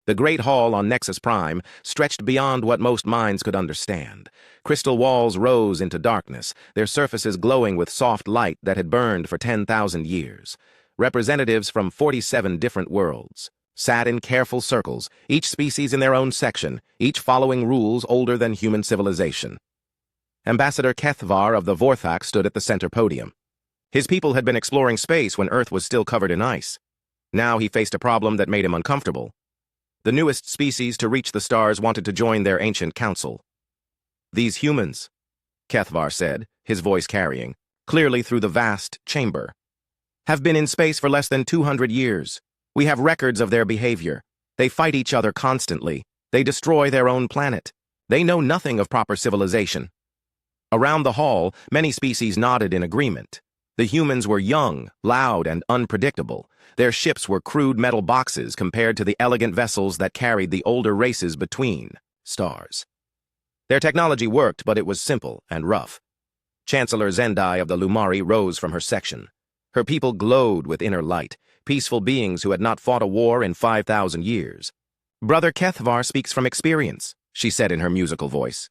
The great hall on Nexus Prime stretched beyond what most minds could understand. Crystal walls rose into darkness, their surfaces glowing with soft light that had burned for 10,000 years. Representatives from 47 different worlds sat in careful circles, each species in their own section, each following rules older than human civilization. Ambassador Kethvar of the Vorthak stood at the center podium. His people had been exploring space when Earth was still covered in ice. Now he faced a problem that made him uncomfortable. The newest species to reach the stars wanted to join their ancient council. "These humans," Kethvar said, his voice carrying, clearly through the vast chamber, "have been in space for less than 200 years. We have records of their behavior. They fight each other constantly. They destroy their own planet. They know nothing of proper civilization." Around the hall, many species nodded in agreement. The humans were young, loud, and unpredictable. Their ships were crude metal boxes compared to the elegant vessels that carried the older races between stars. Their technology worked, but it was simple and rough. Chancellor Zendai of the Lumari rose from her section. Her people glowed with inner light, peaceful beings who had not fought a war in 5,000 years. "Brother Kethvar speaks from experience," she said in her musical voice.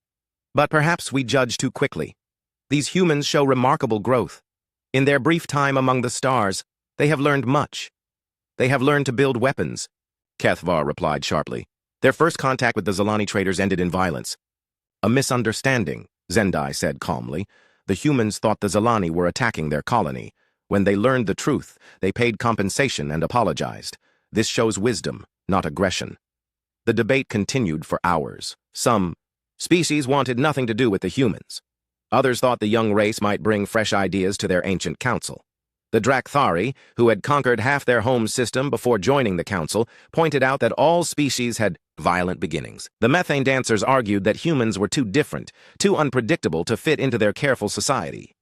"But perhaps we judge too quickly. These humans show remarkable growth. In their brief time among the stars, they have learned much. They have learned to build weapons," Kethvar replied sharply. "Their first contact with the Zalani traders ended in violence." "A misunderstanding," Zendai said calmly. "The humans thought the Zalani were attacking their colony. When they learned the truth, they paid compensation and apologized. This shows wisdom, not aggression." The debate continued for hours. Some species wanted nothing to do with the humans. Others thought the young race might bring fresh ideas to their ancient council. The Drakthari, who had conquered half their home system before joining the council, pointed out that all species had violent beginnings. The methane dancers argued that humans were too different, too unpredictable to fit into their careful society.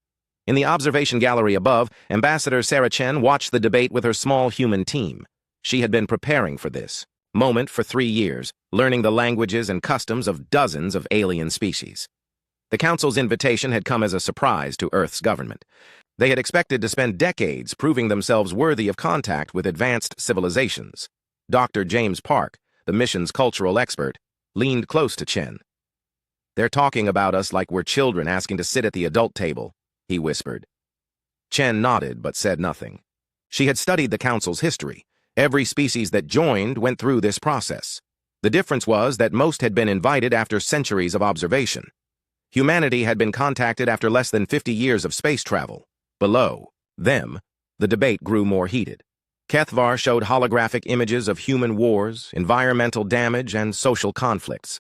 In the observation gallery above, Ambassador Sarah Chen watched the debate with her small human team. She had been preparing for this moment for 3 years, learning the languages and customs of dozens of alien species. The Council's invitation had come as a surprise to Earth's government. They had expected to spend decades proving themselves worthy of contact with advanced civilizations. Dr. James Park, the mission's cultural expert, leaned close to Chen. "They're talking about us like we're children asking to sit at the adult table," he whispered. Chen nodded but said nothing. She had studied the Council's history. Every species that joined went through this process. The difference was that most had been invited after centuries of observation. Humanity had been contacted after less than 50 years of space travel. Below them, the debate grew more heated. Kethvar showed holographic images of human wars, environmental damage, and social conflicts.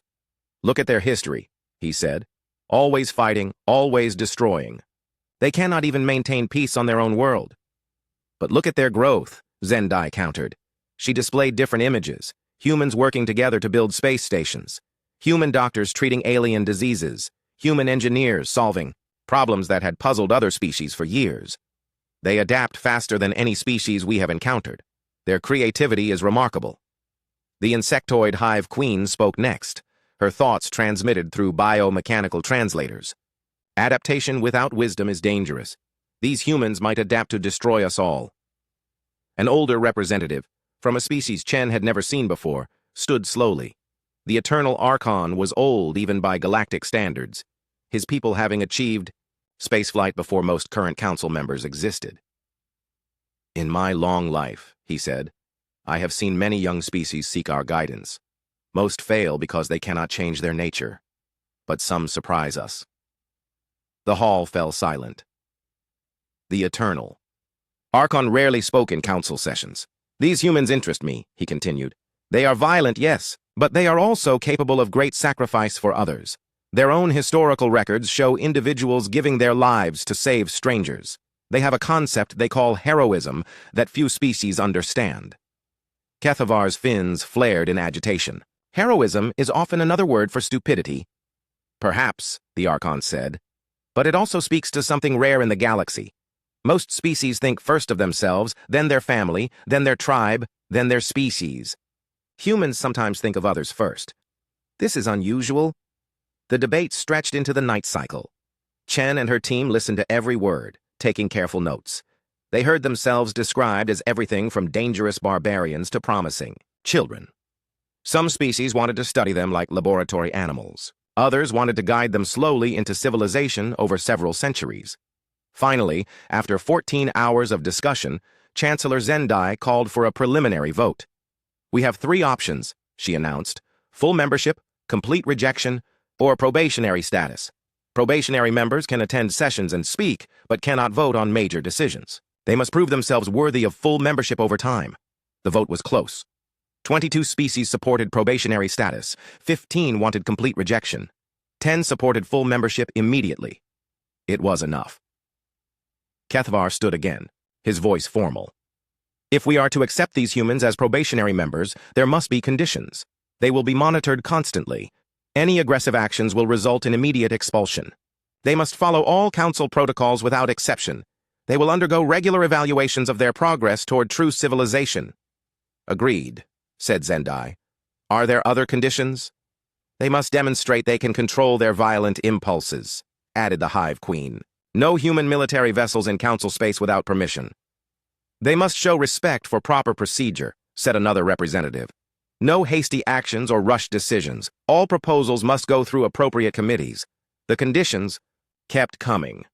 "Look at their history," he said. "Always fighting, always destroying. They cannot even maintain peace on their own world." "But look at their growth," Zendai countered. She displayed different images, humans working together to build space stations, human doctors treating alien diseases, human engineers solving problems that had puzzled other species for years. "They adapt faster than any species we have encountered. Their creativity is remarkable." The insectoid hive queen spoke next, her thoughts transmitted through biomechanical translators. "Adaptation without wisdom is dangerous. These humans might adapt to destroy us all." An older representative, from a species Chen had never seen before, stood slowly. The Eternal Archon was old even by galactic standards, his people having achieved spaceflight before most current council members existed. "In my long life," he said, "I have seen many young species seek our guidance. Most fail because they cannot change their nature, but some surprise us." The hall fell silent. The Eternal. Archon rarely spoke in council sessions. "These humans interest me," he continued. "They are violent, yes, but they are also capable of great sacrifice for others. Their own historical records show individuals giving their lives to save strangers. They have a concept they call heroism that few species understand." Kethavar's fins flared in agitation. "Heroism is often another word for stupidity." "Perhaps," the Archon said, "but it also speaks to something rare in the galaxy. Most species think first of themselves, then their family, then their tribe, then their species. Humans sometimes think of others first. This is unusual." The debate stretched into the night cycle. Chen and her team listened to every word, taking careful notes. They heard themselves described as everything from dangerous barbarians to promising children. Some species wanted to study them like laboratory animals. Others wanted to guide them slowly into civilization over several centuries. Finally, after 14 hours of discussion, Chancellor Zendai called for a preliminary vote. "We have 3 options," she announced: full membership, complete rejection, or probationary status. Probationary members can attend sessions and speak, but cannot vote on major decisions. They must prove themselves worthy of full membership over time. The vote was close. 22 species supported probationary status, 15 wanted complete rejection, 10 supported full membership immediately. It was enough. Kethvar stood again, his voice formal. "If we are to accept these humans as probationary members, there must be conditions. They will be monitored constantly. Any aggressive actions will result in immediate expulsion. They must follow all council protocols without exception. They will undergo regular evaluations of their progress toward true civilization." "Agreed," said Zendai. "Are there other conditions?" "They must demonstrate they can control their violent impulses," added the Hive Queen. "No human military vessels in council space without permission." "They must show respect for proper procedure," said another representative. "No hasty actions or rushed decisions. All proposals must go through appropriate committees." The conditions kept coming.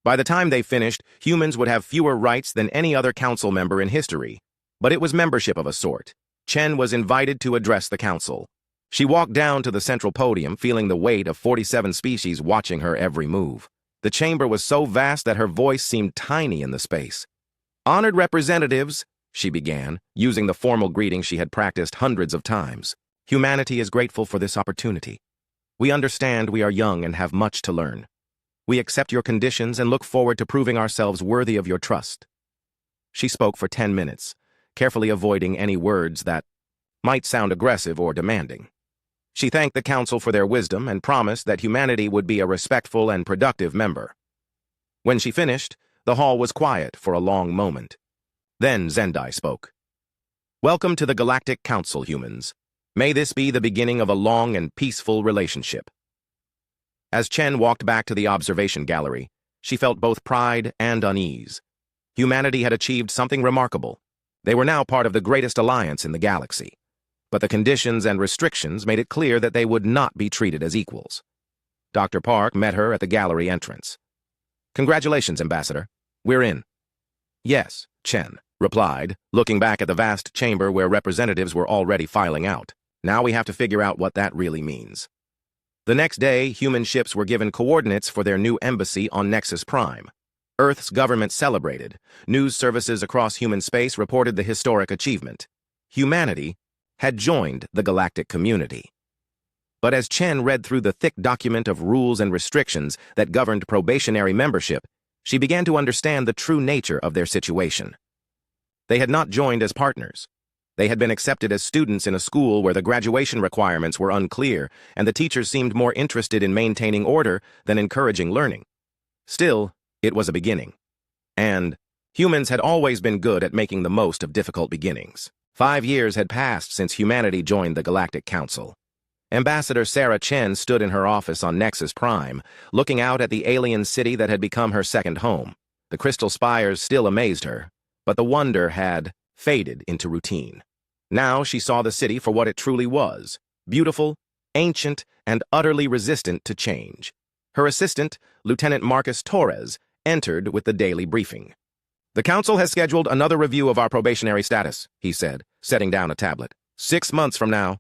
By the time they finished, humans would have fewer rights than any other council member in history. But it was membership of a sort. Chen was invited to address the council. She walked down to the central podium, feeling the weight of 47 species watching her every move. The chamber was so vast that her voice seemed tiny in the space. "Honored representatives," she began, using the formal greeting she had practiced hundreds of times. "Humanity is grateful for this opportunity. We understand we are young and have much to learn. We accept your conditions and look forward to proving ourselves worthy of your trust." She spoke for 10 minutes, carefully avoiding any words that might sound aggressive or demanding. She thanked the council for their wisdom and promised that humanity would be a respectful and productive member. When she finished, the hall was quiet for a long moment. Then Zendai spoke. "Welcome to the Galactic Council, humans. May this be the beginning of a long and peaceful relationship." As Chen walked back to the observation gallery, she felt both pride and unease. Humanity had achieved something remarkable. They were now part of the greatest alliance in the galaxy. But the conditions and restrictions made it clear that they would not be treated as equals. Dr. Park met her at the gallery entrance. "Congratulations, Ambassador. We're in." "Yes," Chen replied, looking back at the vast chamber where representatives were already filing out. "Now we have to figure out what that really means." The next day, human ships were given coordinates for their new embassy on Nexus Prime. Earth's government celebrated. News services across human space reported the historic achievement. Humanity had joined the galactic community. But as Chen read through the thick document of rules and restrictions that governed probationary membership, she began to understand the true nature of their situation. They had not joined as partners. They had been accepted as students in a school where the graduation requirements were unclear, and the teachers seemed more interested in maintaining order than encouraging learning. Still, it was a beginning. And humans had always been good at making the most of difficult beginnings. 5 years had passed since humanity joined the Galactic Council. Ambassador Sarah Chen stood in her office on Nexus Prime, looking out at the alien city that had become her second home. The crystal spires still amazed her, but the wonder had faded into routine. Now she saw the city for what it truly was: beautiful, ancient, and utterly resistant to change. Her assistant, Lieutenant Marcus Torres, entered with the daily briefing. "The Council has scheduled another review of our probationary status," he said, setting down a tablet. 6 months from now."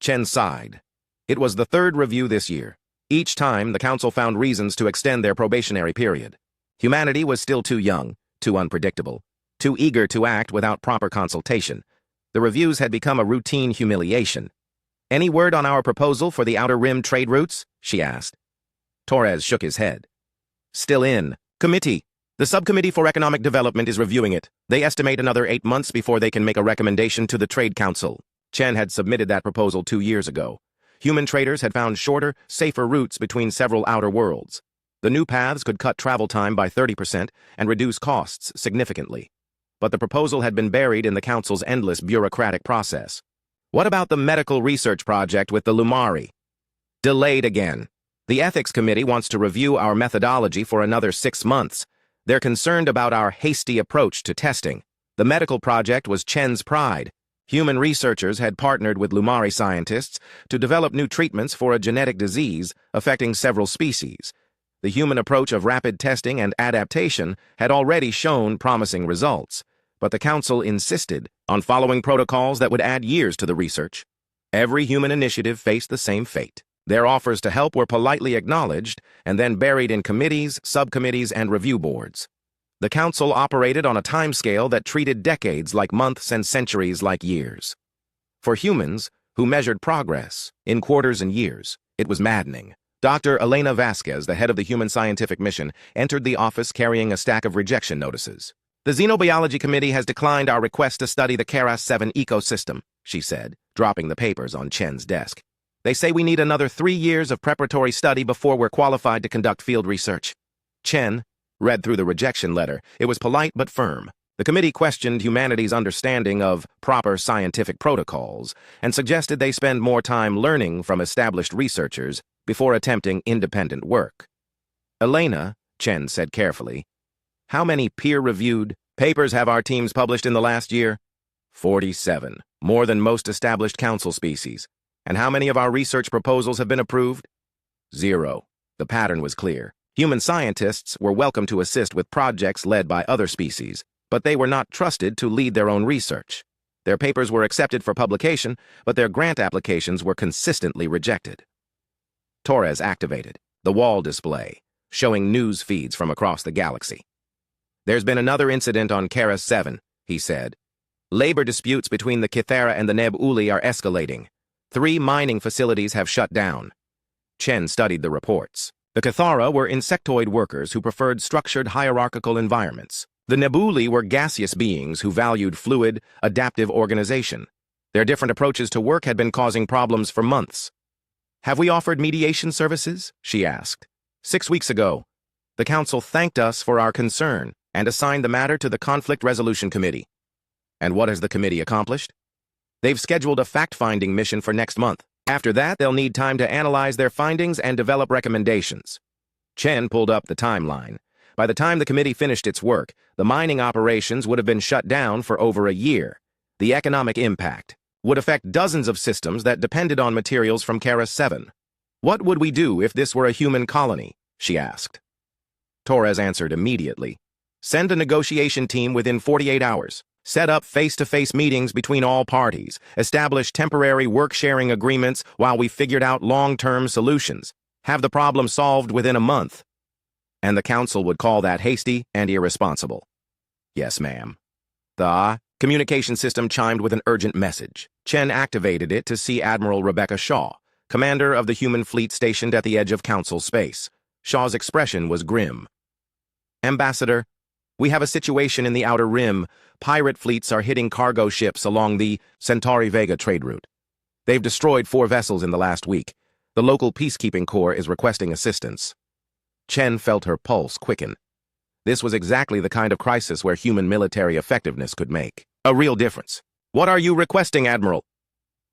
Chen sighed. It was the 3rd review this year. Each time, the Council found reasons to extend their probationary period. Humanity was still too young, too unpredictable, too eager to act without proper consultation. The reviews had become a routine humiliation. "Any word on our proposal for the Outer Rim trade routes?" she asked. Torres shook his head. "Still in committee. The Subcommittee for Economic Development is reviewing it. They estimate another 8 months before they can make a recommendation to the Trade Council." Chen had submitted that proposal 2 years ago. Human traders had found shorter, safer routes between several outer worlds. The new paths could cut travel time by 30% and reduce costs significantly. But the proposal had been buried in the Council's endless bureaucratic process. "What about the medical research project with the Lumari?" "Delayed again. The Ethics Committee wants to review our methodology for another 6 months. They're concerned about our hasty approach to testing. The medical project was Chen's pride. Human researchers had partnered with Lumari scientists to develop new treatments for a genetic disease affecting several species. The human approach of rapid testing and adaptation had already shown promising results, but the Council insisted on following protocols that would add years to the research. Every human initiative faced the same fate. Their offers to help were politely acknowledged and then buried in committees, subcommittees, and review boards. The Council operated on a timescale that treated decades like months and centuries like years. For humans, who measured progress in quarters and years, it was maddening. Dr. Elena Vasquez, the head of the Human Scientific Mission, entered the office carrying a stack of rejection notices. "The Xenobiology Committee has declined our request to study the Keras-7 ecosystem," she said, dropping the papers on Chen's desk. "They say we need another 3 years of preparatory study before we're qualified to conduct field research." Chen read through the rejection letter. It was polite but firm. The committee questioned humanity's understanding of proper scientific protocols and suggested they spend more time learning from established researchers before attempting independent work. "Elena," Chen said carefully, "how many peer-reviewed papers have our teams published in the last year?" 47, more than most established council species. "And how many of our research proposals have been approved?" 0. The pattern was clear. Human scientists were welcome to assist with projects led by other species, but they were not trusted to lead their own research. Their papers were accepted for publication, but their grant applications were consistently rejected. Torres activated the wall display, showing news feeds from across the galaxy. "There's been another incident on Keras-7, he said. "Labor disputes between the Kithera and the Neb-Uli are escalating. 3 mining facilities have shut down." Chen studied the reports. The Kithara were insectoid workers who preferred structured hierarchical environments. The Neb-Uli were gaseous beings who valued fluid, adaptive organization. Their different approaches to work had been causing problems for months. "Have we offered mediation services?" she asked. 6 weeks ago, the Council thanked us for our concern and assigned the matter to the Conflict Resolution Committee." "And what has the committee accomplished?" "They've scheduled a fact-finding mission for next month. After that, they'll need time to analyze their findings and develop recommendations." Chen pulled up the timeline. By the time the committee finished its work, the mining operations would have been shut down for over a year. The economic impact would affect dozens of systems that depended on materials from Keras-7. "What would we do if this were a human colony?" she asked. Torres answered immediately. "Send a negotiation team within 48 hours. Set up face-to-face meetings between all parties. Establish temporary work-sharing agreements while we figured out long-term solutions. Have the problem solved within a month." And the Council would call that hasty and irresponsible. "Yes, ma'am." The communication system chimed with an urgent message. Chen activated it to see Admiral Rebecca Shaw, commander of the human fleet stationed at the edge of Council space. Shaw's expression was grim. "Ambassador, we have a situation in the Outer Rim. Pirate fleets are hitting cargo ships along the Centauri Vega trade route. They've destroyed 4 vessels in the last week. The local peacekeeping corps is requesting assistance." Chen felt her pulse quicken. This was exactly the kind of crisis where human military effectiveness could make a real difference. "What are you requesting, Admiral?"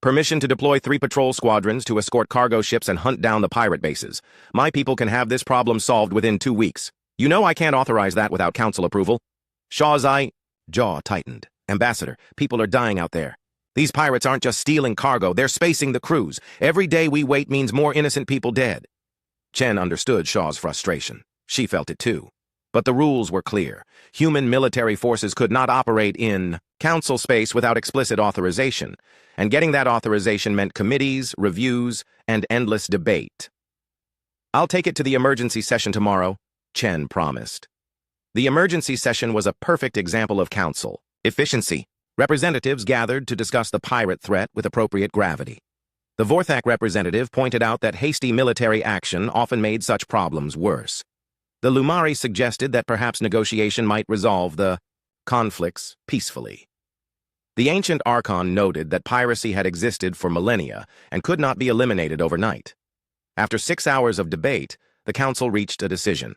"Permission to deploy 3 patrol squadrons to escort cargo ships and hunt down the pirate bases. My people can have this problem solved within 2 weeks. You know I can't authorize that without Council approval." Shaw's jaw tightened. "Ambassador, people are dying out there. These pirates aren't just stealing cargo, they're spacing the crews. Every day we wait means more innocent people dead." Chen understood Shaw's frustration. She felt it too. But the rules were clear. Human military forces could not operate in Council space without explicit authorization, and getting that authorization meant committees, reviews, and endless debate. "I'll take it to the emergency session tomorrow," Chen promised. The emergency session was a perfect example of Council efficiency. Representatives gathered to discuss the pirate threat with appropriate gravity. The Vorthak representative pointed out that hasty military action often made such problems worse. The Lumari suggested that perhaps negotiation might resolve the conflicts peacefully. The ancient Archon noted that piracy had existed for millennia and could not be eliminated overnight. After 6 hours of debate, the Council reached a decision.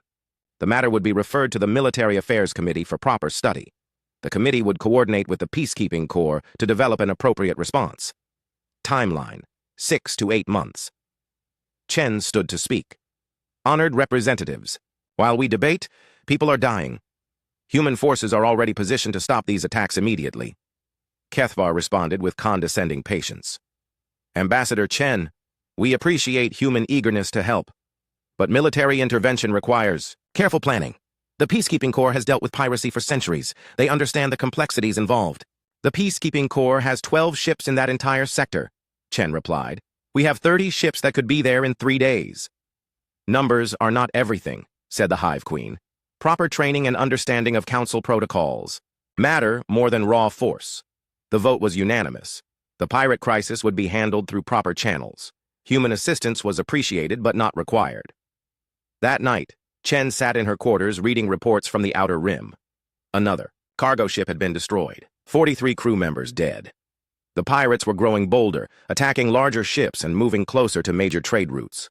The matter would be referred to the Military Affairs Committee for proper study. The committee would coordinate with the Peacekeeping Corps to develop an appropriate response. Timeline: 6 to 8 months. Chen stood to speak. "Honored representatives, while we debate, people are dying. Human forces are already positioned to stop these attacks immediately. Kethvar responded with condescending patience. Ambassador Chen, we appreciate human eagerness to help, but military intervention requires careful planning. The Peacekeeping Corps has dealt with piracy for centuries. They understand the complexities involved. The Peacekeeping Corps has 12 ships in that entire sector, Chen replied. We have 30 ships that could be there in 3 days. Numbers are not everything, said the Hive Queen. Proper training and understanding of council protocols matter more than raw force. The vote was unanimous. The pirate crisis would be handled through proper channels. Human assistance was appreciated but not required. That night, Chen sat in her quarters reading reports from the Outer Rim. Another cargo ship had been destroyed, 43 crew members dead. The pirates were growing bolder, attacking larger ships and moving closer to major trade routes.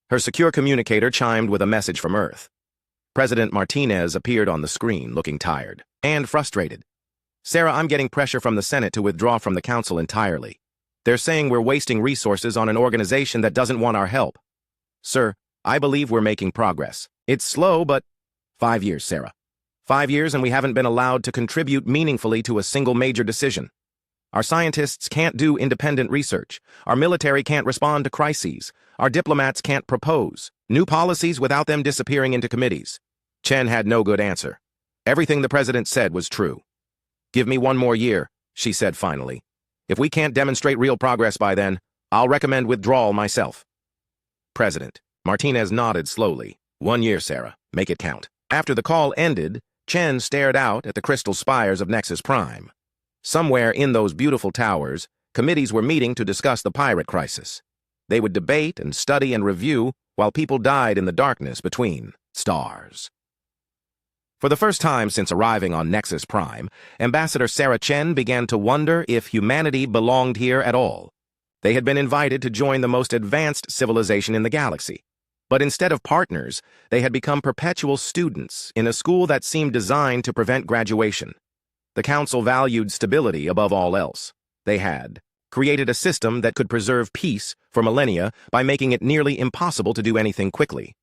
Her secure communicator chimed with a message from Earth. President Martinez appeared on the screen, looking tired and frustrated. Sarah, I'm getting pressure from the Senate to withdraw from the Council entirely. They're saying we're wasting resources on an organization that doesn't want our help. Sir, I believe we're making progress. It's slow, but 5 years, Sarah. 5 years and we haven't been allowed to contribute meaningfully to a single major decision. Our scientists can't do independent research. Our military can't respond to crises. Our diplomats can't propose new policies without them disappearing into committees. Chen had no good answer. Everything the president said was true. Give me 1 more year, she said finally. If we can't demonstrate real progress by then, I'll recommend withdrawal myself. President Martinez nodded slowly. 1 year, Sarah. Make it count. After the call ended, Chen stared out at the crystal spires of Nexus Prime. Somewhere in those beautiful towers, committees were meeting to discuss the pirate crisis. They would debate and study and review while people died in the darkness between stars. For the first time since arriving on Nexus Prime, Ambassador Sarah Chen began to wonder if humanity belonged here at all. They had been invited to join the most advanced civilization in the galaxy. But instead of partners, they had become perpetual students in a school that seemed designed to prevent graduation. The Council valued stability above all else. They had created a system that could preserve peace for millennia by making it nearly impossible to do anything quickly.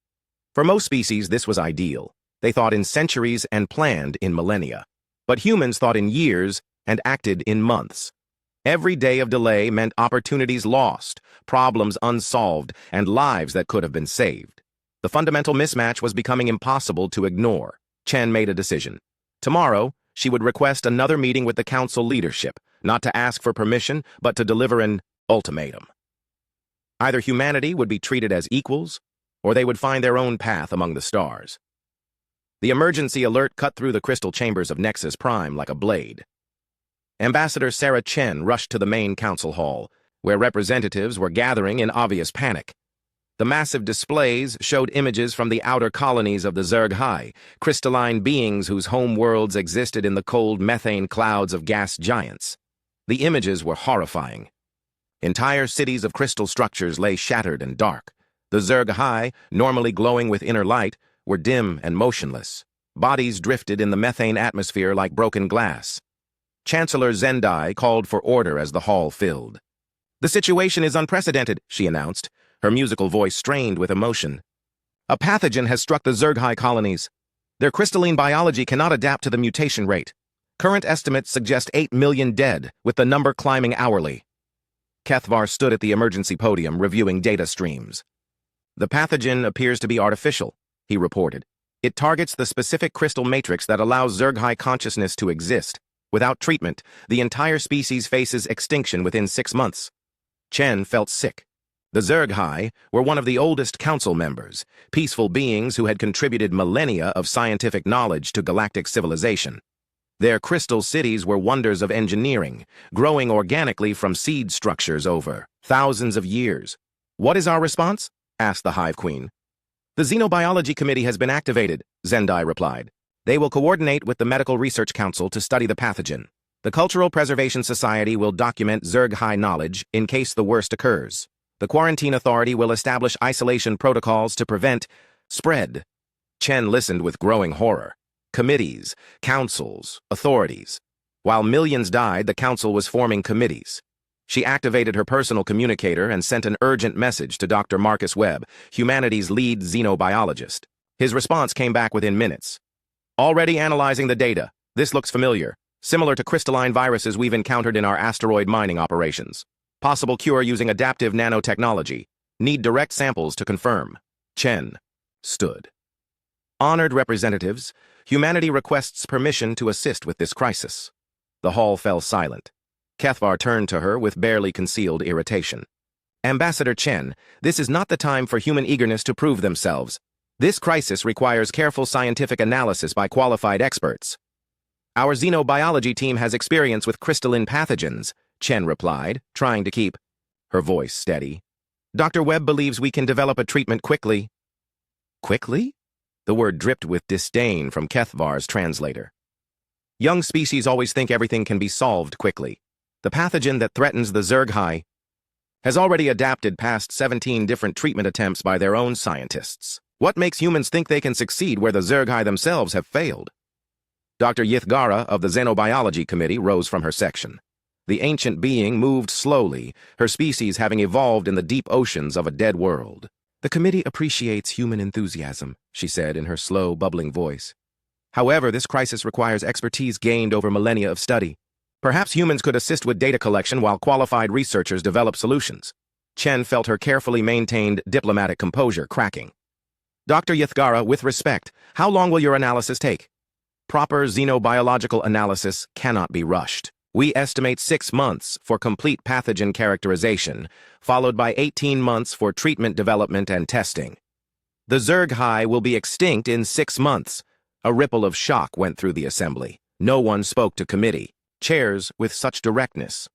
For most species, this was ideal. They thought in centuries and planned in millennia. But humans thought in years and acted in months. Every day of delay meant opportunities lost, problems unsolved, and lives that could have been saved. The fundamental mismatch was becoming impossible to ignore. Chen made a decision. Tomorrow, she would request another meeting with the council leadership, not to ask for permission, but to deliver an ultimatum. Either humanity would be treated as equals, or they would find their own path among the stars. The emergency alert cut through the crystal chambers of Nexus Prime like a blade. Ambassador Sarah Chen rushed to the main council hall, where representatives were gathering in obvious panic. The massive displays showed images from the outer colonies of the Zerg High, crystalline beings whose home worlds existed in the cold methane clouds of gas giants. The images were horrifying. Entire cities of crystal structures lay shattered and dark. The Zerg High, normally glowing with inner light, were dim and motionless. Bodies drifted in the methane atmosphere like broken glass. Chancellor Zendai called for order as the hall filled. "The situation is unprecedented," she announced, her musical voice strained with emotion. "A pathogen has struck the Zerg High colonies. Their crystalline biology cannot adapt to the mutation rate. Current estimates suggest 8 million dead, with the number climbing hourly." Kethvar stood at the emergency podium reviewing data streams. "The pathogen appears to be artificial," he reported. "It targets the specific crystal matrix that allows Zerg High consciousness to exist. Without treatment, the entire species faces extinction within 6 months." Chen felt sick. The Zerg High were one of the oldest council members, peaceful beings who had contributed millennia of scientific knowledge to galactic civilization. Their crystal cities were wonders of engineering, growing organically from seed structures over thousands of years. "What is our response?" asked the Hive Queen. "The Xenobiology Committee has been activated," Zendai replied. "They will coordinate with the Medical Research Council to study the pathogen. The Cultural Preservation Society will document Zerg High knowledge in case the worst occurs. The Quarantine Authority will establish isolation protocols to prevent spread." Chen listened with growing horror. Committees, councils, authorities. While millions died, the council was forming committees. She activated her personal communicator and sent an urgent message to Dr. Marcus Webb, humanity's lead xenobiologist. His response came back within minutes. "Already analyzing the data. This looks familiar. similar to crystalline viruses we've encountered in our asteroid mining operations. Possible cure using adaptive nanotechnology. Need direct samples to confirm. Chen stood. Honored representatives, humanity requests permission to assist with this crisis. The hall fell silent. Kethvar turned to her with barely concealed irritation. Ambassador Chen, this is not the time for human eagerness to prove themselves. This crisis requires careful scientific analysis by qualified experts. Our xenobiology team has experience with crystalline pathogens, Chen replied, trying to keep her voice steady. Dr. Webb believes we can develop a treatment quickly. Quickly? The word dripped with disdain from Kethvar's translator. Young species always think everything can be solved quickly. The pathogen that threatens the Zerghai has already adapted past 17 different treatment attempts by their own scientists. What makes humans think they can succeed where the Zerghai themselves have failed? Dr. Yithgara of the Xenobiology Committee rose from her section. The ancient being moved slowly, her species having evolved in the deep oceans of a dead world. The committee appreciates human enthusiasm, she said in her slow, bubbling voice. However, this crisis requires expertise gained over millennia of study. Perhaps humans could assist with data collection while qualified researchers develop solutions. Chen felt her carefully maintained diplomatic composure cracking. Dr. Yithgara, with respect, how long will your analysis take? Proper xenobiological analysis cannot be rushed. We estimate 6 months for complete pathogen characterization, followed by 18 months for treatment development and testing. The Zerghai will be extinct in 6 months. A ripple of shock went through the assembly. No one spoke to committee chairs with such directness.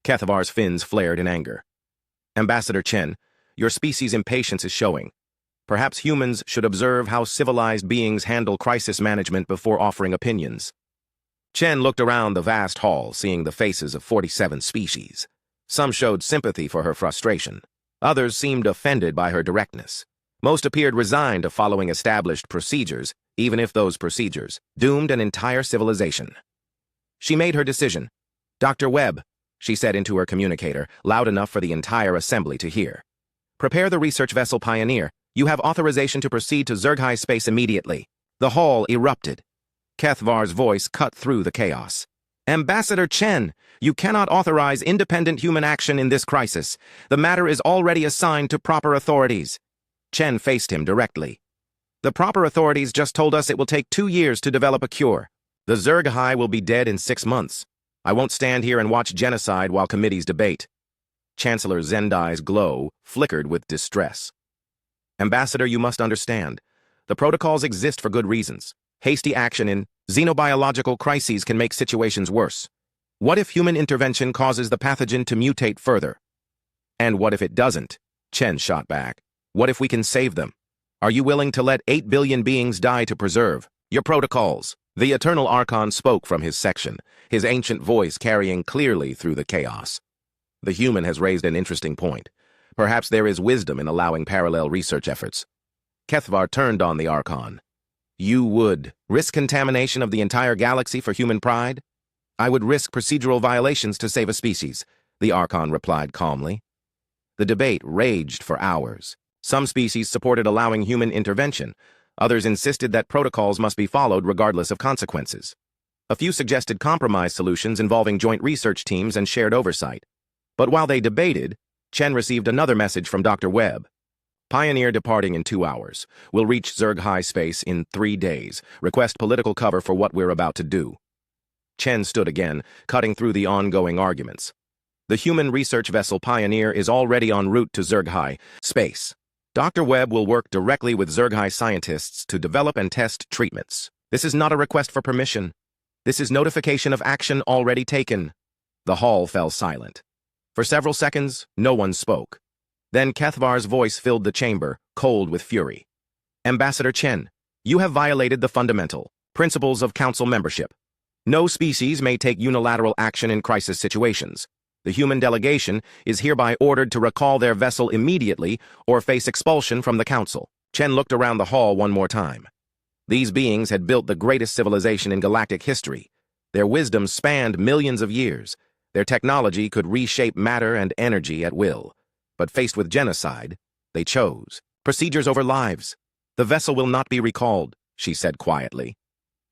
Kethvar's fins flared in anger. Ambassador Chen, your species' impatience is showing. Perhaps humans should observe how civilized beings handle crisis management before offering opinions. Chen looked around the vast hall, seeing the faces of 47 species. Some showed sympathy for her frustration. Others seemed offended by her directness. Most appeared resigned to following established procedures, even if those procedures doomed an entire civilization. She made her decision. Dr. Webb, she said into her communicator, loud enough for the entire assembly to hear. Prepare the research vessel Pioneer. You have authorization to proceed to Zerghai space immediately. The hall erupted. Kethvar's voice cut through the chaos. Ambassador Chen, you cannot authorize independent human action in this crisis. The matter is already assigned to proper authorities. Chen faced him directly. The proper authorities just told us it will take 2 years to develop a cure. The Zerghai will be dead in 6 months. I won't stand here and watch genocide while committees debate. Chancellor Zendai's glow flickered with distress. Ambassador, you must understand. The protocols exist for good reasons. Hasty action in xenobiological crises can make situations worse. What if human intervention causes the pathogen to mutate further? And what if it doesn't? Chen shot back. What if we can save them? Are you willing to let 8 billion beings die to preserve your protocols? The Eternal Archon spoke from his section, his ancient voice carrying clearly through the chaos. The human has raised an interesting point. Perhaps there is wisdom in allowing parallel research efforts. Kethvar turned on the Archon. You would risk contamination of the entire galaxy for human pride? I would risk procedural violations to save a species, the Archon replied calmly. The debate raged for hours. Some species supported allowing human intervention. Others insisted that protocols must be followed regardless of consequences. A few suggested compromise solutions involving joint research teams and shared oversight. But while they debated, Chen received another message from Dr. Webb. Pioneer departing in 2 hours. Will reach Zerghai space in 3 days. Request political cover for what we're about to do. Chen stood again, cutting through the ongoing arguments. The human research vessel Pioneer is already en route to Zerghai space. Dr. Webb will work directly with Zerghai scientists to develop and test treatments. This is not a request for permission. This is notification of action already taken. The hall fell silent. For several seconds, no one spoke. Then Kethvar's voice filled the chamber, cold with fury. Ambassador Chen, you have violated the fundamental principles of council membership. No species may take unilateral action in crisis situations. The human delegation is hereby ordered to recall their vessel immediately or face expulsion from the council. Chen looked around the hall one more time. These beings had built the greatest civilization in galactic history. Their wisdom spanned millions of years. Their technology could reshape matter and energy at will. But faced with genocide, they chose procedures over lives. The vessel will not be recalled, she said quietly.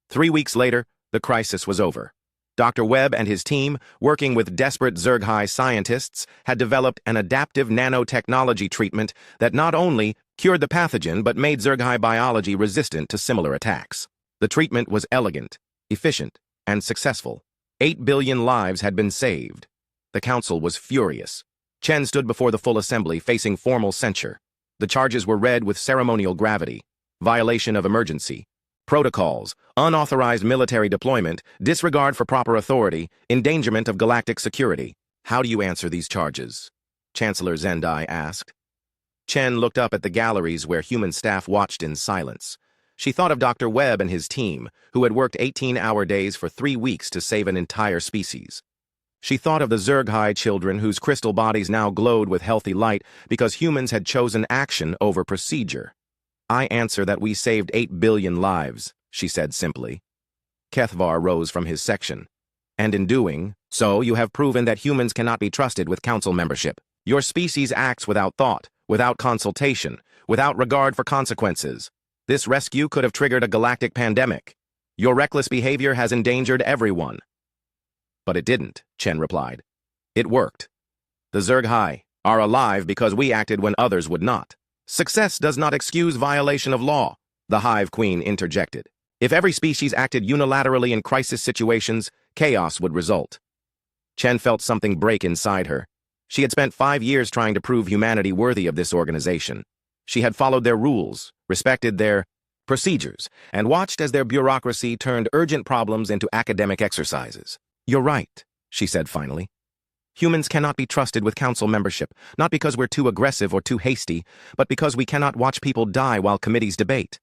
3 weeks later, the crisis was over. Dr. Webb and his team, working with desperate Zerghai scientists, had developed an adaptive nanotechnology treatment that not only cured the pathogen but made Zerghai biology resistant to similar attacks. The treatment was elegant, efficient, and successful. 8 billion lives had been saved. The council was furious. Chen stood before the full assembly facing formal censure. The charges were read with ceremonial gravity: violation of emergency protocols, unauthorized military deployment, disregard for proper authority, endangerment of galactic security. How do you answer these charges? Chancellor Zendai asked. Chen looked up at the galleries where human staff watched in silence. She thought of Dr. Webb and his team, who had worked 18-hour days for 3 weeks to save an entire species. She thought of the Zerghai children whose crystal bodies now glowed with healthy light because humans had chosen action over procedure. I answer that we saved 8 billion lives, she said simply. Kethvar rose from his section. And in doing so, you have proven that humans cannot be trusted with council membership. Your species acts without thought, without consultation, without regard for consequences. This rescue could have triggered a galactic pandemic. Your reckless behavior has endangered everyone. But it didn't, Chen replied. It worked. The Zerghai are alive because we acted when others would not. Success does not excuse violation of law, the Hive Queen interjected. If every species acted unilaterally in crisis situations, chaos would result. Chen felt something break inside her. She had spent 5 years trying to prove humanity worthy of this organization. She had followed their rules, respected their procedures, and watched as their bureaucracy turned urgent problems into academic exercises. You're right, she said finally. Humans cannot be trusted with council membership, not because we're too aggressive or too hasty, but because we cannot watch people die while committees debate.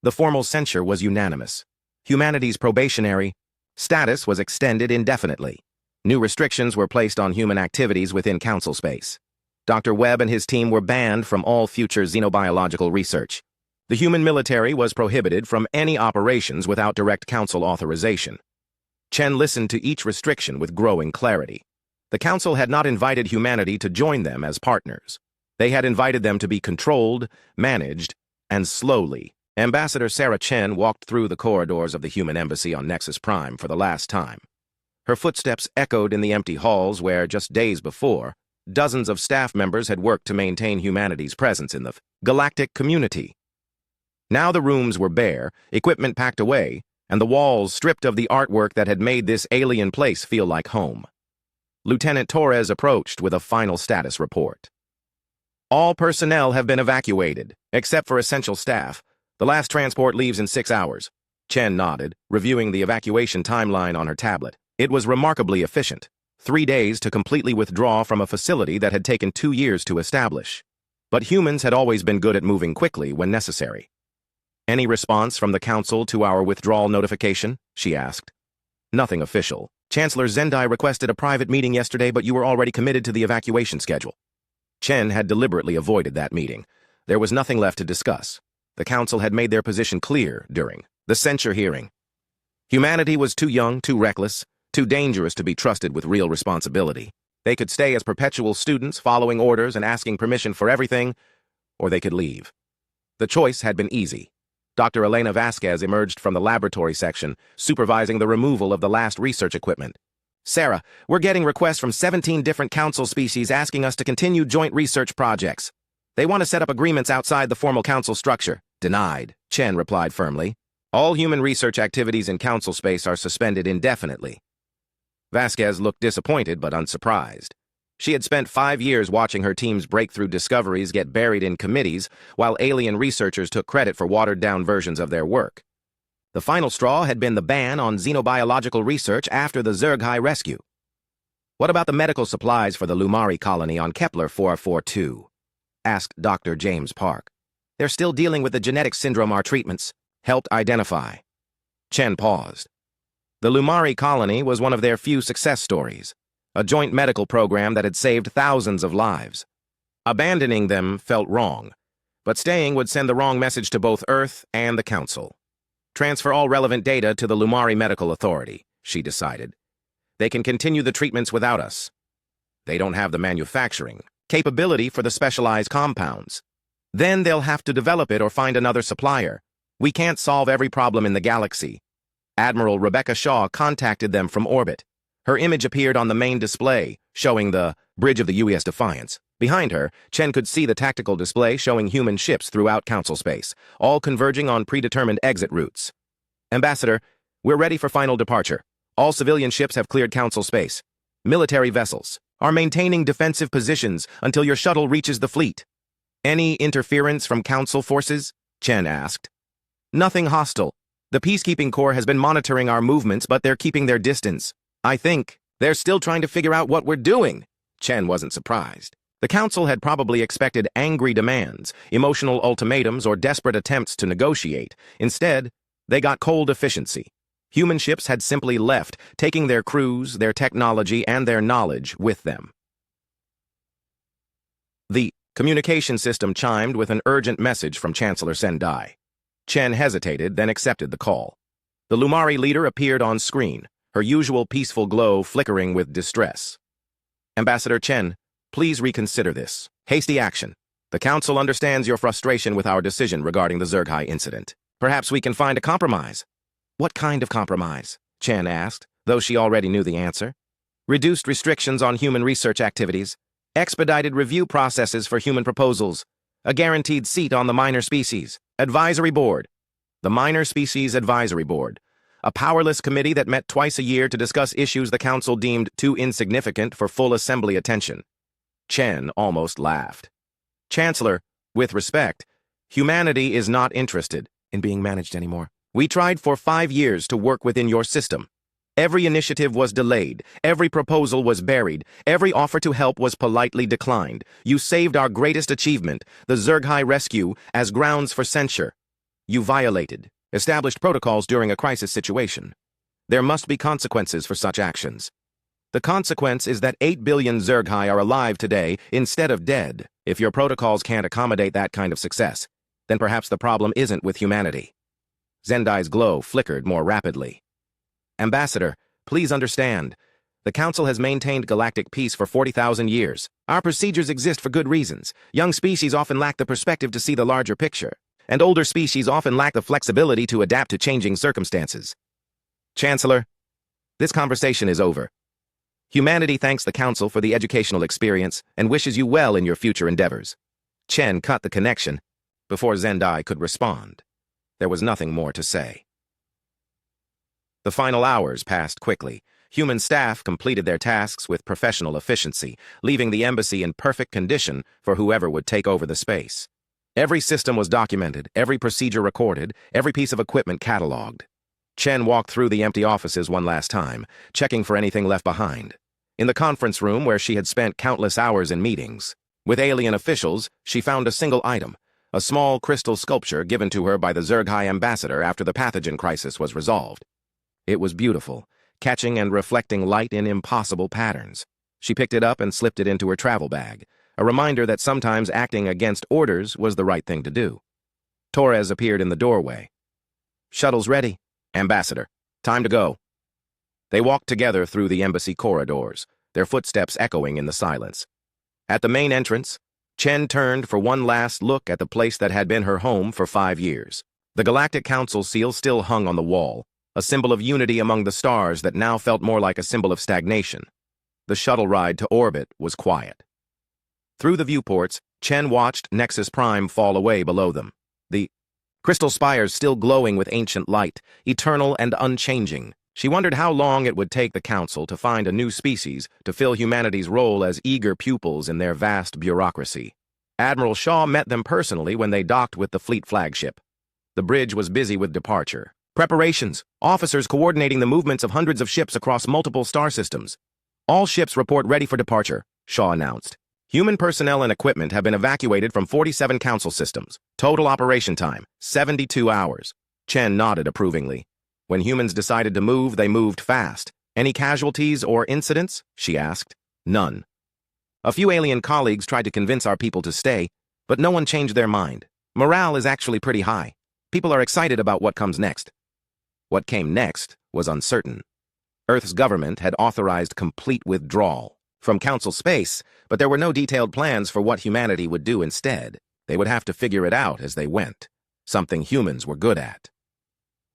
The formal censure was unanimous. Humanity's probationary status was extended indefinitely. New restrictions were placed on human activities within council space. Dr. Webb and his team were banned from all future xenobiological research. The human military was prohibited from any operations without direct council authorization. Chen listened to each restriction with growing clarity. The council had not invited humanity to join them as partners. They had invited them to be controlled, managed, and slowly. Ambassador Sarah Chen walked through the corridors of the human embassy on Nexus Prime for the last time. Her footsteps echoed in the empty halls where, just days before, dozens of staff members had worked to maintain humanity's presence in the galactic community. Now the rooms were bare, equipment packed away, and the walls stripped of the artwork that had made this alien place feel like home. Lieutenant Torres approached with a final status report. All personnel have been evacuated, except for essential staff. The last transport leaves in 6 hours. Chen nodded, reviewing the evacuation timeline on her tablet. It was remarkably efficient. 3 days to completely withdraw from a facility that had taken 2 years to establish. But humans had always been good at moving quickly when necessary. Any response from the council to our withdrawal notification? She asked. Nothing official. Chancellor Zendai requested a private meeting yesterday, but you were already committed to the evacuation schedule. Chen had deliberately avoided that meeting. There was nothing left to discuss. The council had made their position clear during the censure hearing. Humanity was too young, too reckless, too dangerous to be trusted with real responsibility. They could stay as perpetual students, following orders and asking permission for everything, or they could leave. The choice had been easy. Dr. Elena Vasquez emerged from the laboratory section, supervising the removal of the last research equipment. Sarah, we're getting requests from 17 different council species asking us to continue joint research projects. They want to set up agreements outside the formal council structure. Denied, Chen replied firmly. All human research activities in council space are suspended indefinitely. Vasquez looked disappointed but unsurprised. She had spent 5 years watching her team's breakthrough discoveries get buried in committees, while alien researchers took credit for watered-down versions of their work. The final straw had been the ban on xenobiological research after the Zerghai rescue. What about the medical supplies for the Lumari colony on Kepler 442? Asked Dr. James Park. They're still dealing with the genetic syndrome our treatments helped identify. Chen paused. The Lumari colony was one of their few success stories. A joint medical program that had saved thousands of lives. Abandoning them felt wrong, but staying would send the wrong message to both Earth and the Council. Transfer all relevant data to the Lumari Medical Authority, she decided. They can continue the treatments without us. They don't have the manufacturing capability for the specialized compounds. Then they'll have to develop it or find another supplier. We can't solve every problem in the galaxy. Admiral Rebecca Shaw contacted them from orbit. Her image appeared on the main display, showing the bridge of the USS Defiance. Behind her, Chen could see the tactical display showing human ships throughout Council space, all converging on predetermined exit routes. Ambassador, we're ready for final departure. All civilian ships have cleared Council space. Military vessels are maintaining defensive positions until your shuttle reaches the fleet. Any interference from Council forces? Chen asked. Nothing hostile. The Peacekeeping Corps has been monitoring our movements, but they're keeping their distance. I think they're still trying to figure out what we're doing. Chen wasn't surprised. The Council had probably expected angry demands, emotional ultimatums, or desperate attempts to negotiate. Instead, they got cold efficiency. Human ships had simply left, taking their crews, their technology, and their knowledge with them. The communication system chimed with an urgent message from Chancellor Sendai. Chen hesitated, then accepted the call. The Lumari leader appeared on screen, her usual peaceful glow flickering with distress. Ambassador Chen, please reconsider this. Hasty action. The Council understands your frustration with our decision regarding the Zerghai incident. Perhaps we can find a compromise. What kind of compromise? Chen asked, though she already knew the answer. Reduced restrictions on human research activities, expedited review processes for human proposals, a guaranteed seat on the Minor Species Advisory Board. The Minor Species Advisory Board, a powerless committee that met twice a year to discuss issues the Council deemed too insignificant for full Assembly attention. Chen almost laughed. Chancellor, with respect, humanity is not interested in being managed anymore. We tried for 5 years to work within your system. Every initiative was delayed, every proposal was buried, every offer to help was politely declined. You saved our greatest achievement, the Zerghai rescue, as grounds for censure. You violated established protocols during a crisis situation. There must be consequences for such actions. The consequence is that 8 billion Zerghai are alive today instead of dead. If your protocols can't accommodate that kind of success, then perhaps the problem isn't with humanity. Zendai's glow flickered more rapidly. Ambassador, please understand. The Council has maintained galactic peace for 40,000 years. Our procedures exist for good reasons. Young species often lack the perspective to see the larger picture, and older species often lack the flexibility to adapt to changing circumstances. Chancellor, this conversation is over. Humanity thanks the Council for the educational experience and wishes you well in your future endeavors. Chen cut the connection before Zendai could respond. There was nothing more to say. The final hours passed quickly. Human staff completed their tasks with professional efficiency, leaving the embassy in perfect condition for whoever would take over the space. Every system was documented, every procedure recorded, every piece of equipment cataloged. Chen walked through the empty offices one last time, checking for anything left behind. In the conference room where she had spent countless hours in meetings with alien officials, she found a single item, a small crystal sculpture given to her by the Zerghai ambassador after the pathogen crisis was resolved. It was beautiful, catching and reflecting light in impossible patterns. She picked it up and slipped it into her travel bag, a reminder that sometimes acting against orders was the right thing to do. Torres appeared in the doorway. Shuttle's ready, Ambassador. Time to go. They walked together through the embassy corridors, their footsteps echoing in the silence. At the main entrance, Chen turned for one last look at the place that had been her home for 5 years. The Galactic Council seal still hung on the wall, a symbol of unity among the stars that now felt more like a symbol of stagnation. The shuttle ride to orbit was quiet. Through the viewports, Chen watched Nexus Prime fall away below them, the crystal spires still glowing with ancient light, eternal and unchanging. She wondered how long it would take the Council to find a new species to fill humanity's role as eager pupils in their vast bureaucracy. Admiral Shaw met them personally when they docked with the fleet flagship. The bridge was busy with departure. Preparations, officers coordinating the movements of hundreds of ships across multiple star systems. All ships report ready for departure, Shaw announced. Human personnel and equipment have been evacuated from 47 Council systems. Total operation time, 72 hours. Chen nodded approvingly. When humans decided to move, they moved fast. Any casualties or incidents? She asked. None. A few alien colleagues tried to convince our people to stay, but no one changed their mind. Morale is actually pretty high. People are excited about what comes next. What came next was uncertain. Earth's government had authorized complete withdrawal from Council space, but there were no detailed plans for what humanity would do instead. They would have to figure it out as they went, something humans were good at.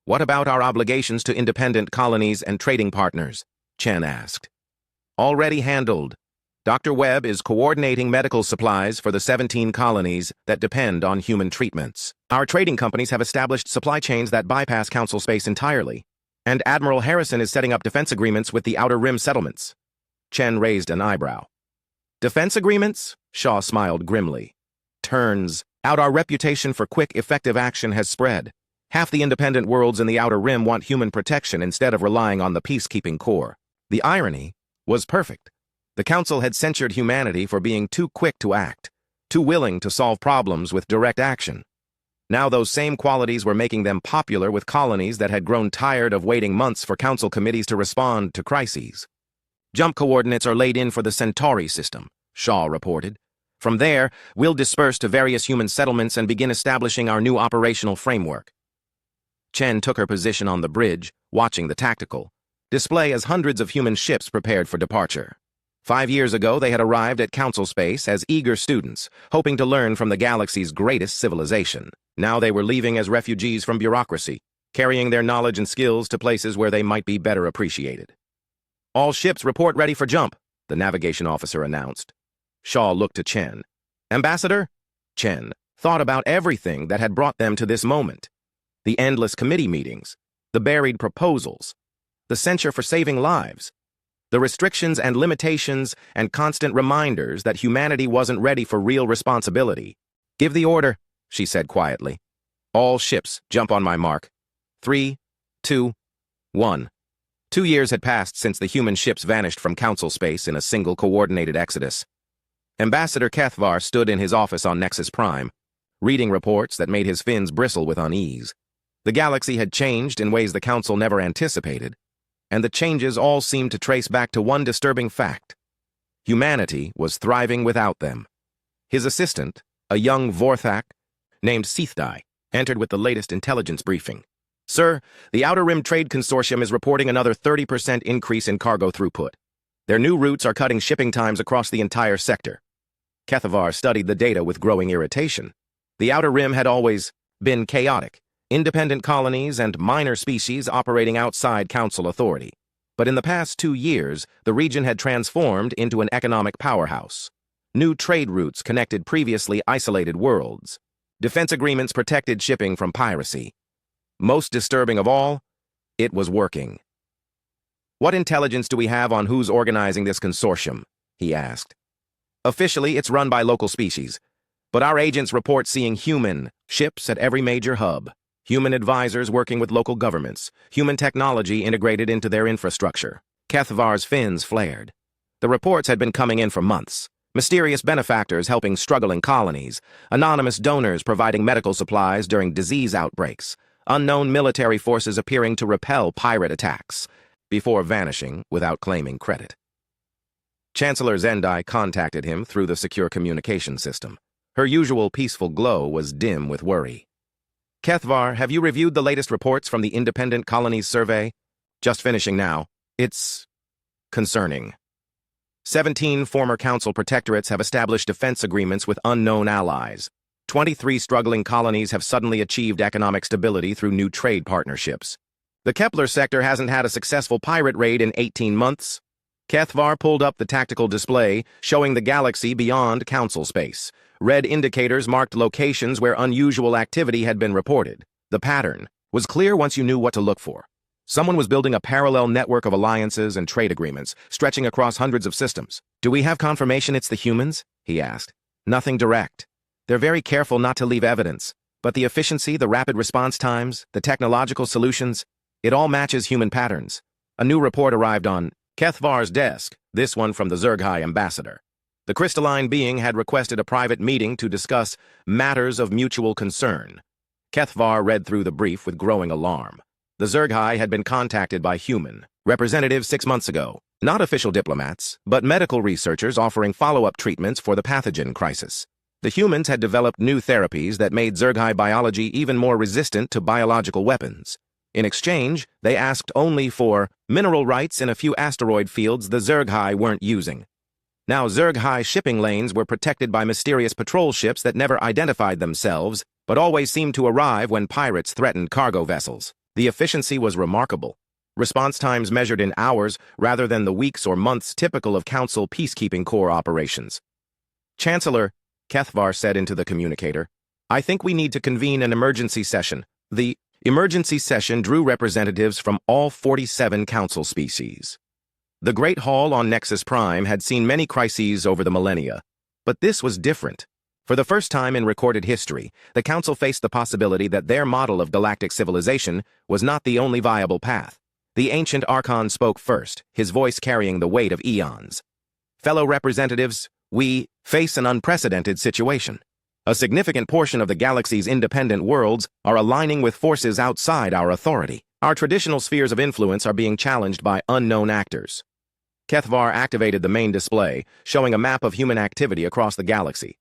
What about our obligations to independent colonies and trading partners? Chen asked. Already handled. Dr. Webb is coordinating medical supplies for the 17 colonies that depend on human treatments. Our trading companies have established supply chains that bypass Council space entirely, and Admiral Harrison is setting up defense agreements with the Outer Rim settlements. Chen raised an eyebrow. Defense agreements? Shaw smiled grimly. Turns out our reputation for quick, effective action has spread. Half the independent worlds in the Outer Rim want human protection instead of relying on the peacekeeping corps. The irony was perfect. The Council had censured humanity for being too quick to act, too willing to solve problems with direct action. Now those same qualities were making them popular with colonies that had grown tired of waiting months for Council committees to respond to crises. Jump coordinates are laid in for the Centauri system, Shaw reported. From there, we'll disperse to various human settlements and begin establishing our new operational framework. Chen took her position on the bridge, watching the tactical display as hundreds of human ships prepared for departure. 5 years ago, they had arrived at Council space as eager students, hoping to learn from the galaxy's greatest civilization. Now they were leaving as refugees from bureaucracy, carrying their knowledge and skills to places where they might be better appreciated. All ships report ready for jump, the navigation officer announced. Shaw looked to Chen. Ambassador? Chen thought about everything that had brought them to this moment. The endless committee meetings, the buried proposals, the censure for saving lives, the restrictions and limitations and constant reminders that humanity wasn't ready for real responsibility. Give the order, she said quietly. All ships jump on my mark. 3, 2, 1. 2 years had passed since the human ships vanished from Council space in a single coordinated exodus. Ambassador Kethvar stood in his office on Nexus Prime, reading reports that made his fins bristle with unease. The galaxy had changed in ways the Council never anticipated, and the changes all seemed to trace back to one disturbing fact. Humanity was thriving without them. His assistant, a young Vorthak named Seethdai, entered with the latest intelligence briefing. Sir, the Outer Rim Trade Consortium is reporting another 30% increase in cargo throughput. Their new routes are cutting shipping times across the entire sector. Kethavar studied the data with growing irritation. The Outer Rim had always been chaotic, independent colonies and minor species operating outside Council authority. But in the past 2 years, the region had transformed into an economic powerhouse. New trade routes connected previously isolated worlds. Defense agreements protected shipping from piracy. Most disturbing of all, it was working. What intelligence do we have on who's organizing this consortium? He asked. Officially, it's run by local species, but our agents report seeing human ships at every major hub. Human advisors working with local governments, human technology integrated into their infrastructure. Kethvar's fins flared. The reports had been coming in for months. Mysterious benefactors helping struggling colonies, anonymous donors providing medical supplies during disease outbreaks, unknown military forces appearing to repel pirate attacks, before vanishing without claiming credit. Chancellor Zendai contacted him through the secure communication system. Her usual peaceful glow was dim with worry. Kethvar, have you reviewed the latest reports from the Independent Colonies Survey? Just finishing now. It's concerning. 17 former Council protectorates have established defense agreements with unknown allies. 23 struggling colonies have suddenly achieved economic stability through new trade partnerships. The Kepler sector hasn't had a successful pirate raid in 18 months. Kethvar pulled up the tactical display, showing the galaxy beyond Council space. Red indicators marked locations where unusual activity had been reported. The pattern was clear once you knew what to look for. Someone was building a parallel network of alliances and trade agreements, stretching across hundreds of systems. Do we have confirmation it's the humans? He asked. Nothing direct. They're very careful not to leave evidence, but the efficiency, the rapid response times, the technological solutions, it all matches human patterns. A new report arrived on Kethvar's desk, this one from the Zerghai ambassador. The crystalline being had requested a private meeting to discuss matters of mutual concern. Kethvar read through the brief with growing alarm. The Zerghai had been contacted by human representatives 6 months ago. Not official diplomats, but medical researchers offering follow-up treatments for the pathogen crisis. The humans had developed new therapies that made Zerghai biology even more resistant to biological weapons. In exchange, they asked only for mineral rights in a few asteroid fields the Zerghai weren't using. Now Zerghai shipping lanes were protected by mysterious patrol ships that never identified themselves, but always seemed to arrive when pirates threatened cargo vessels. The efficiency was remarkable. Response times measured in hours rather than the weeks or months typical of Council peacekeeping corps operations. Chancellor, Kethvar said into the communicator, I think we need to convene an emergency session. The emergency session drew representatives from all 47 Council species. The Great Hall on Nexus Prime had seen many crises over the millennia, but this was different. For the first time in recorded history, the Council faced the possibility that their model of galactic civilization was not the only viable path. The ancient Archon spoke first, his voice carrying the weight of eons. Fellow representatives, we face an unprecedented situation. A significant portion of the galaxy's independent worlds are aligning with forces outside our authority. Our traditional spheres of influence are being challenged by unknown actors. Kethvar activated the main display, showing a map of human activity across the galaxy.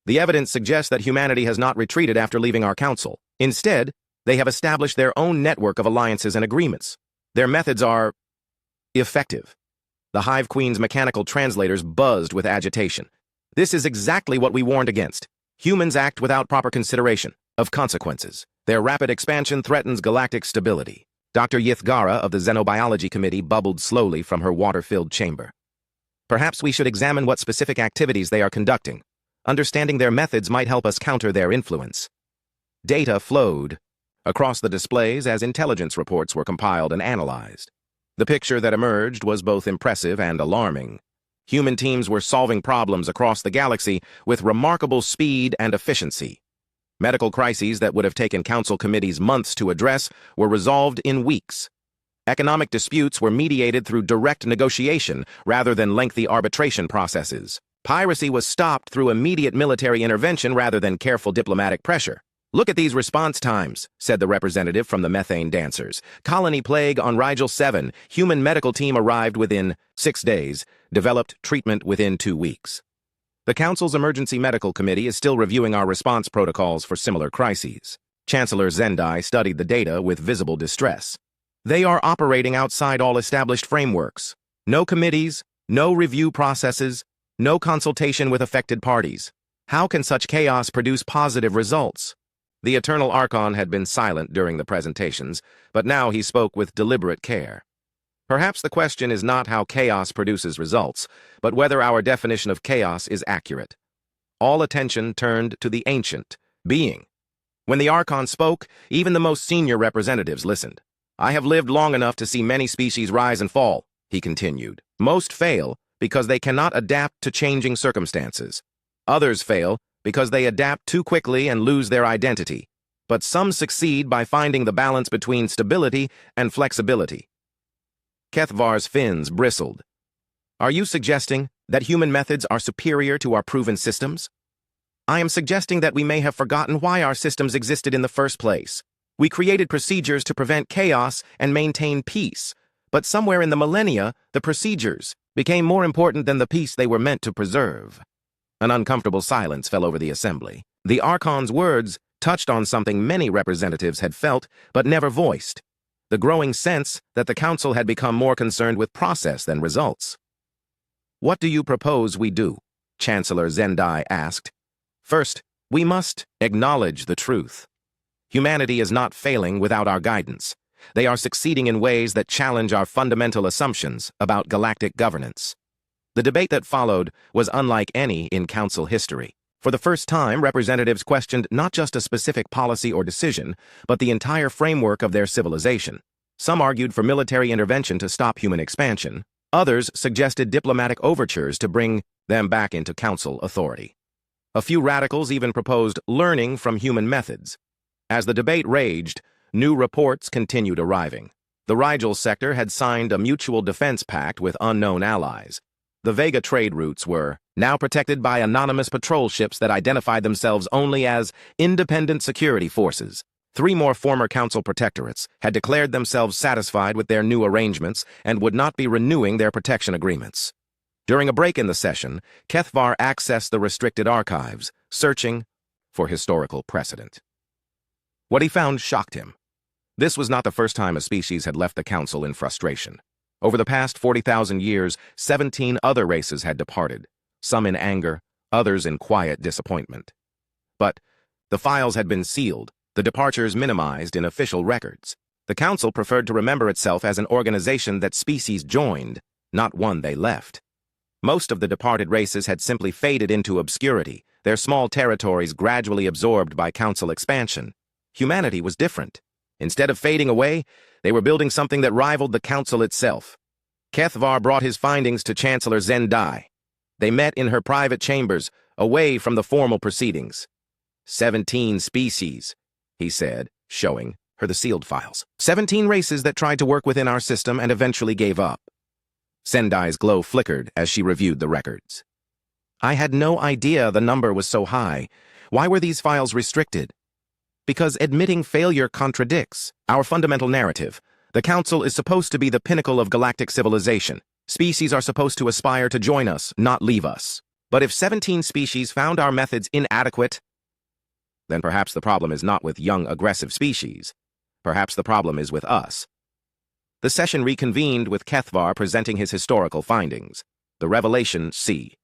The evidence suggests that humanity has not retreated after leaving our council. Instead, they have established their own network of alliances and agreements. Their methods are effective. The Hive Queen's mechanical translators buzzed with agitation. This is exactly what we warned against. Humans act without proper consideration of consequences. Their rapid expansion threatens galactic stability. Dr. Yithgara of the Xenobiology Committee bubbled slowly from her water-filled chamber. Perhaps we should examine what specific activities they are conducting. Understanding their methods might help us counter their influence. Data flowed across the displays as intelligence reports were compiled and analyzed. The picture that emerged was both impressive and alarming. Human teams were solving problems across the galaxy with remarkable speed and efficiency. Medical crises that would have taken council committees months to address were resolved in weeks. Economic disputes were mediated through direct negotiation rather than lengthy arbitration processes. Piracy was stopped through immediate military intervention rather than careful diplomatic pressure. Look at these response times, said the representative from the Methane Dancers. Colony plague on Rigel 7. Human medical team arrived within 6 days, developed treatment within 2 weeks. The Council's Emergency Medical Committee is still reviewing our response protocols for similar crises. Chancellor Zendai studied the data with visible distress. They are operating outside all established frameworks. No committees, no review processes, no consultation with affected parties. How can such chaos produce positive results? The Eternal Archon had been silent during the presentations, but now he spoke with deliberate care. Perhaps the question is not how chaos produces results, but whether our definition of chaos is accurate. All attention turned to the ancient being. When the Archon spoke, even the most senior representatives listened. I have lived long enough to see many species rise and fall, he continued. Most fail because they cannot adapt to changing circumstances. Others fail because they adapt too quickly and lose their identity. But some succeed by finding the balance between stability and flexibility. Kethvar's fins bristled. Are you suggesting that human methods are superior to our proven systems? I am suggesting that we may have forgotten why our systems existed in the first place. We created procedures to prevent chaos and maintain peace, but somewhere in the millennia, the procedures became more important than the peace they were meant to preserve. An uncomfortable silence fell over the assembly. The Archon's words touched on something many representatives had felt but never voiced. The growing sense that the Council had become more concerned with process than results. What do you propose we do? Chancellor Zendai asked. First, we must acknowledge the truth. Humanity is not failing without our guidance. They are succeeding in ways that challenge our fundamental assumptions about galactic governance. The debate that followed was unlike any in Council history. For the first time, representatives questioned not just a specific policy or decision, but the entire framework of their civilization. Some argued for military intervention to stop human expansion. Others suggested diplomatic overtures to bring them back into Council authority. A few radicals even proposed learning from human methods. As the debate raged, new reports continued arriving. The Rigel sector had signed a mutual defense pact with unknown allies. The Vega trade routes were now protected by anonymous patrol ships that identified themselves only as independent security forces. 3 more former Council protectorates had declared themselves satisfied with their new arrangements and would not be renewing their protection agreements. During a break in the session, Kethvar accessed the restricted archives, searching for historical precedent. What he found shocked him. This was not the first time a species had left the Council in frustration. Over the past 40,000 years, 17 other races had departed, some in anger, others in quiet disappointment. But the files had been sealed, the departures minimized in official records. The Council preferred to remember itself as an organization that species joined, not one they left. Most of the departed races had simply faded into obscurity, their small territories gradually absorbed by Council expansion. Humanity was different. Instead of fading away, they were building something that rivaled the Council itself. Kethvar brought his findings to Chancellor Zendai. They met in her private chambers, away from the formal proceedings. 17 species, he said, showing her the sealed files. 17 races that tried to work within our system and eventually gave up. Zendai's glow flickered as she reviewed the records. I had no idea the number was so high. Why were these files restricted? Because admitting failure contradicts our fundamental narrative. The Council is supposed to be the pinnacle of galactic civilization. Species are supposed to aspire to join us, not leave us. But if 17 species found our methods inadequate, then perhaps the problem is not with young, aggressive species. Perhaps the problem is with us. The session reconvened with Kethvar presenting his historical findings. The revelation C.